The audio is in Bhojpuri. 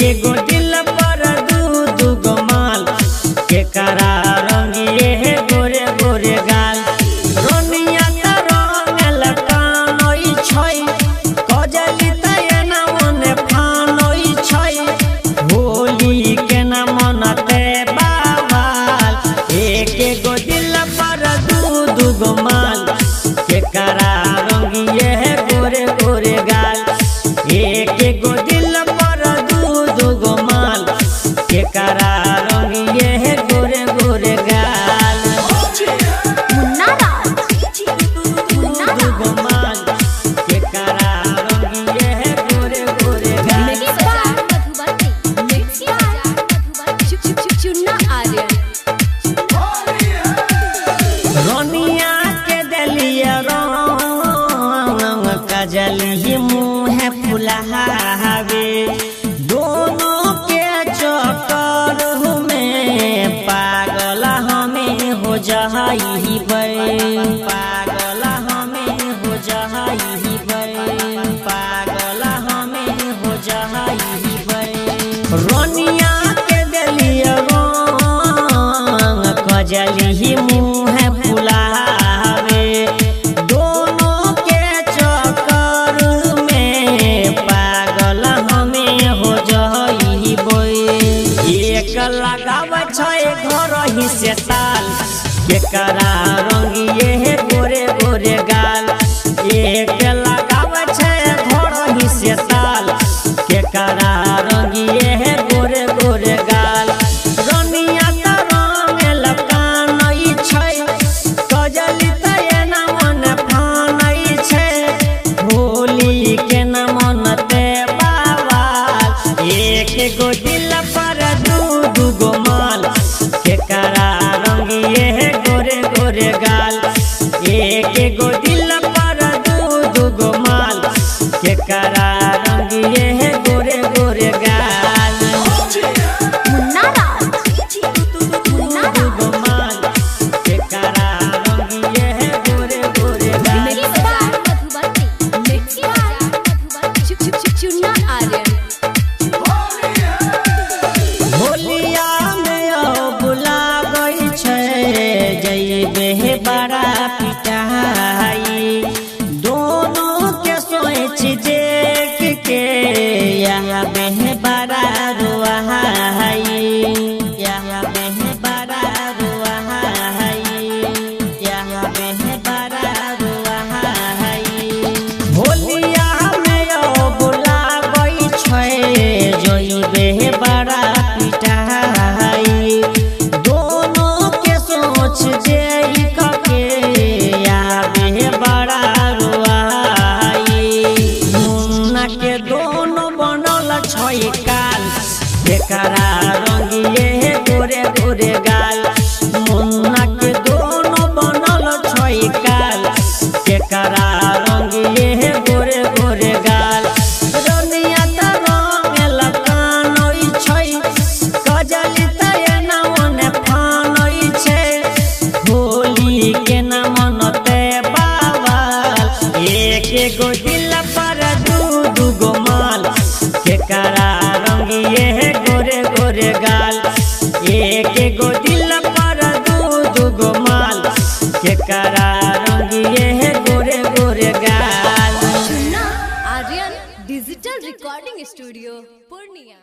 एगो दिल पर दू गो माल के करा रंगिए है गोरे गोरे गाल। रोनिया त रंगल कानोई छै कजली तयना मने फानोई छै होली के न मनते बाबाल। एक एगो दिल पर दू गो माल के करा रंगिए है गोरे गोरे गाल। एक एगो दिल पर दू गो माल के करा रंगिए है गोरे गोरे गाल। मुन्ना राज दू गो माल के करा रंगिए है गोरे गोरे गाल। चुन्ना आर्यन रोनिया के दलिया रंग कजली मुँह फुलावे दोनों के चक्कर में पागल हमें हो जाई पागल हमें हो जाई पागल हमें हो जाई। रोनिया के दलिया रंग कजली मुँह फुलावे दोनों के चक्कर में पागल हमें हो जाइबे। एक लगाव छै घर ही से ताल के करा रंगिए है गोरे गोरे गाल। एक लगाव छै घर ही से ताल के करा रंगिए है गोरे गोरे गाल। रोनिया त रंगल कानोई छै कजली तयना मन फानई छै होली के न मनते बाबाल। एक एगो दिल पर दू गो माल के करा रंगिए है गोरे गोरे गाल। एक एगो दिल पर दू गो माल के करा रंगिए है गोरे गोरे गाल। मुन्ना राज दू गो माल के करा रंगिए है गोरे गोरे गाल। चुन्ना आर्यन होलिया में बुला गई छै जइबे बड़ा पिटाई दोनों के सोच देख के यहाँ में बड़ा रुआई यहाँ में बड़ा रुआई यहाँ में बड़ा रुआई। होलिया में बुला गई छै जइबे बड़ा पिटाई दोनों के सोच देख के आबे बड़ा रुआई। मुन्ना के दोनों बनल छै काल के करा रंगिए है गोरे गोरे गाल। मुन्ना के दोनों बनल छै काल के करा रंगिए है गोरे गोरे गाल। रोनिया त रंगल कानोई छै कजली तयना मने फानई छै होली के न मनते बाबाल। एक एगो दिल पर दू गो माल के करा रंगिए है गोरे गोरे गाल। एक एगो दिल पर दू गो माल के करा रंगिए है गोरे गोरे गाल। Chunna Aryan digital recording studio Purnia.